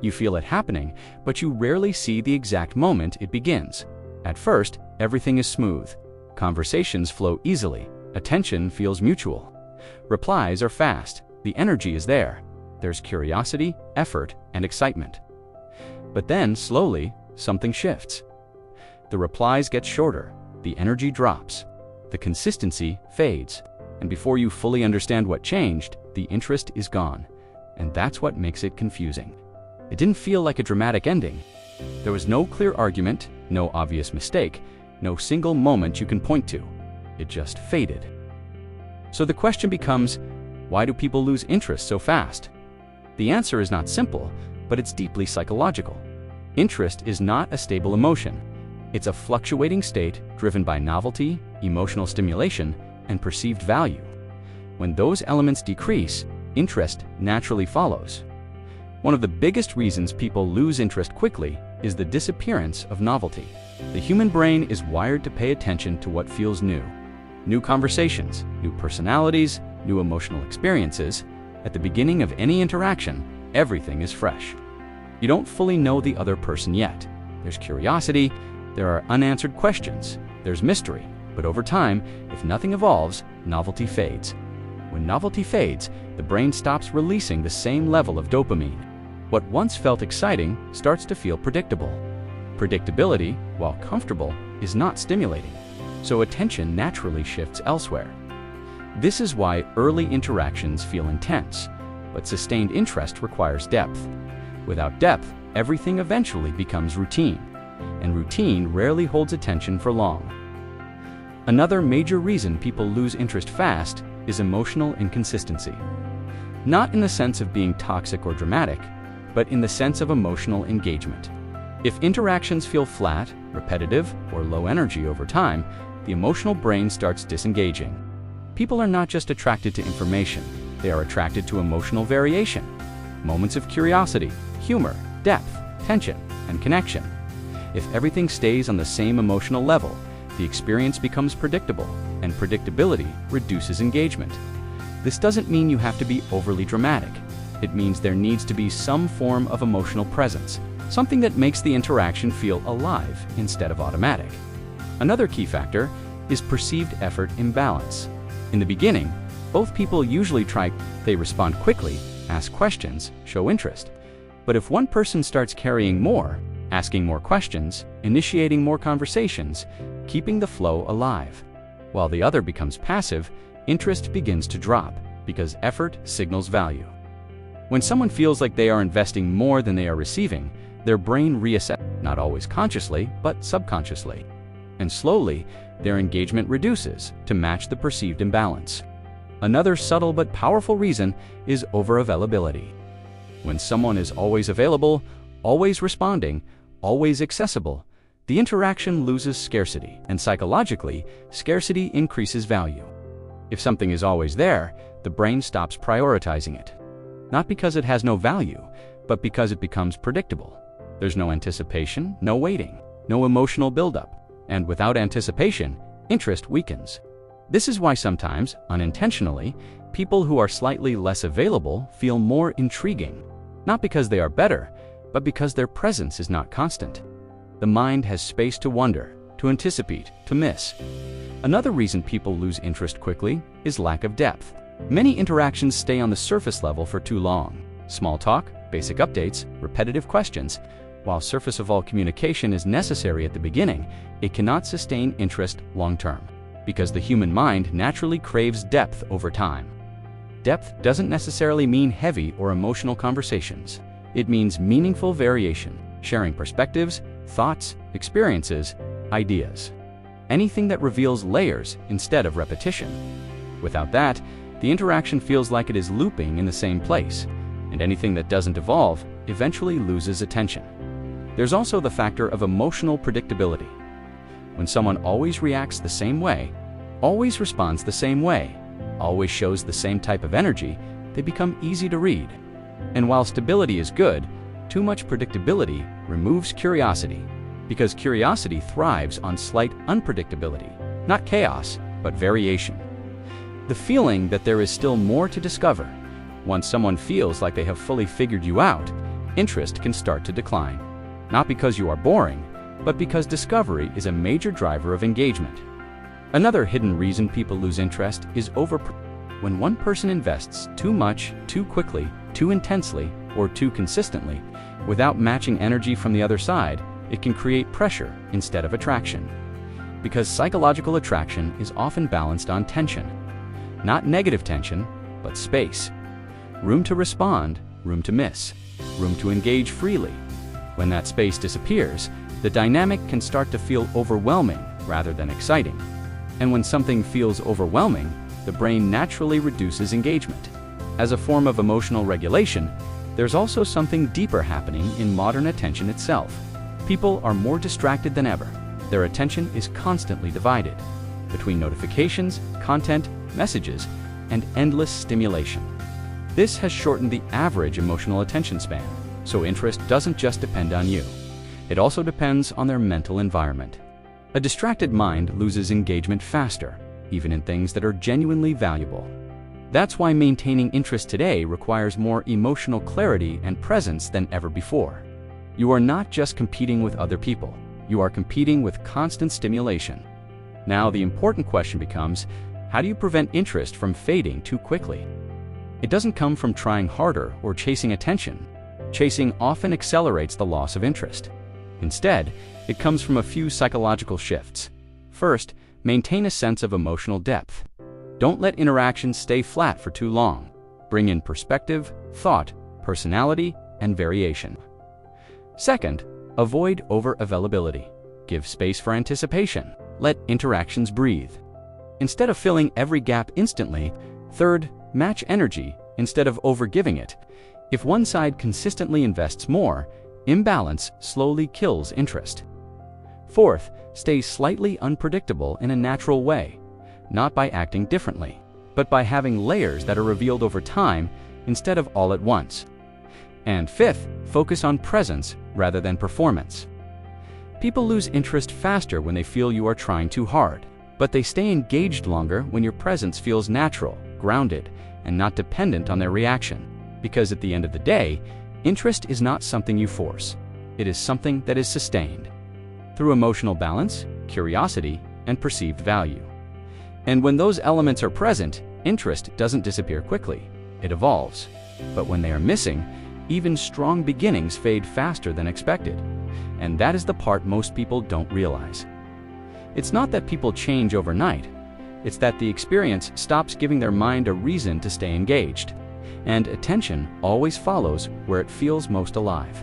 You feel it happening, but you rarely see the exact moment it begins. At first, everything is smooth. Conversations flow easily. Attention feels mutual. Replies are fast. The energy is there. There's curiosity, effort, and excitement. But then, slowly, something shifts. The replies get shorter. The energy drops. The consistency fades. And before you fully understand what changed, the interest is gone. And that's what makes it confusing. It didn't feel like a dramatic ending. There was no clear argument, no obvious mistake, no single moment you can point to. It just faded. So the question becomes, why do people lose interest so fast? The answer is not simple, but it's deeply psychological. Interest is not a stable emotion. It's a fluctuating state driven by novelty, emotional stimulation, and perceived value. When those elements decrease, interest naturally follows. One of the biggest reasons people lose interest quickly is the disappearance of novelty. The human brain is wired to pay attention to what feels new. New conversations, new personalities, new emotional experiences. At the beginning of any interaction, everything is fresh. You don't fully know the other person yet. There's curiosity, there are unanswered questions, there's mystery. But over time, if nothing evolves, novelty fades. When novelty fades, the brain stops releasing the same level of dopamine. What once felt exciting starts to feel predictable. Predictability, while comfortable, is not stimulating, so attention naturally shifts elsewhere. This is why early interactions feel intense, but sustained interest requires depth. Without depth, everything eventually becomes routine, and routine rarely holds attention for long. Another major reason people lose interest fast is emotional inconsistency. Not in the sense of being toxic or dramatic, but in the sense of emotional engagement. If interactions feel flat, repetitive, or low energy over time, the emotional brain starts disengaging. People are not just attracted to information, they are attracted to emotional variation. Moments of curiosity, humor, depth, tension, and connection. If everything stays on the same emotional level, the experience becomes predictable, and predictability reduces engagement. This doesn't mean you have to be overly dramatic. It means there needs to be some form of emotional presence, something that makes the interaction feel alive instead of automatic. Another key factor is perceived effort imbalance. In the beginning, both people usually they respond quickly, ask questions, show interest. But if one person starts carrying more, asking more questions, initiating more conversations, keeping the flow alive, while the other becomes passive, interest begins to drop because effort signals value. When someone feels like they are investing more than they are receiving, their brain reassesses, not always consciously, but subconsciously. And slowly, their engagement reduces to match the perceived imbalance. Another subtle but powerful reason is overavailability. When someone is always available, always responding, always accessible, the interaction loses scarcity, and psychologically, scarcity increases value. If something is always there, the brain stops prioritizing it. Not because it has no value, but because it becomes predictable. There's no anticipation, no waiting, no emotional buildup, and without anticipation, interest weakens. This is why sometimes, unintentionally, people who are slightly less available feel more intriguing, not because they are better, but because their presence is not constant. The mind has space to wonder, to anticipate, to miss. Another reason people lose interest quickly is lack of depth. Many interactions stay on the surface level for too long. Small talk, basic updates, repetitive questions. While surface-level communication is necessary at the beginning, it cannot sustain interest long-term, because the human mind naturally craves depth over time. Depth doesn't necessarily mean heavy or emotional conversations. It means meaningful variation, sharing perspectives, thoughts, experiences, ideas. Anything that reveals layers instead of repetition. Without that, the interaction feels like it is looping in the same place, and anything that doesn't evolve eventually loses attention. There's also the factor of emotional predictability. When someone always reacts the same way, always responds the same way, always shows the same type of energy, they become easy to read. And while stability is good, too much predictability removes curiosity, because curiosity thrives on slight unpredictability, not chaos, but variation. The feeling that there is still more to discover. Once someone feels like they have fully figured you out, interest can start to decline. Not because you are boring, but because discovery is a major driver of engagement. Another hidden reason people lose interest is when one person invests too much, too quickly, too intensely, or too consistently, without matching energy from the other side, it can create pressure instead of attraction. Because psychological attraction is often balanced on tension. Not negative tension, but space. Room to respond, room to miss, room to engage freely. When that space disappears, the dynamic can start to feel overwhelming rather than exciting. And when something feels overwhelming, the brain naturally reduces engagement. As a form of emotional regulation, there's also something deeper happening in modern attention itself. People are more distracted than ever. Their attention is constantly divided between notifications, content, messages, and endless stimulation. This has shortened the average emotional attention span, so interest doesn't just depend on you. It also depends on their mental environment. A distracted mind loses engagement faster, even in things that are genuinely valuable. That's why maintaining interest today requires more emotional clarity and presence than ever before. You are not just competing with other people, you are competing with constant stimulation. Now the important question becomes, how do you prevent interest from fading too quickly? It doesn't come from trying harder or chasing attention. Chasing often accelerates the loss of interest. Instead, it comes from a few psychological shifts. First, maintain a sense of emotional depth. Don't let interactions stay flat for too long. Bring in perspective, thought, personality, and variation. Second, avoid over-availability. Give space for anticipation. Let interactions breathe. Instead of filling every gap instantly. Third, match energy instead of overgiving it. If one side consistently invests more, imbalance slowly kills interest. Fourth, stay slightly unpredictable in a natural way, not by acting differently, but by having layers that are revealed over time instead of all at once. And fifth, focus on presence rather than performance. People lose interest faster when they feel you are trying too hard, but they stay engaged longer when your presence feels natural, grounded, and not dependent on their reaction. Because at the end of the day, interest is not something you force. It is something that is sustained through emotional balance, curiosity, and perceived value. And when those elements are present, interest doesn't disappear quickly. It evolves. But when they are missing, even strong beginnings fade faster than expected. And that is the part most people don't realize. It's not that people change overnight. It's that the experience stops giving their mind a reason to stay engaged. And attention always follows where it feels most alive.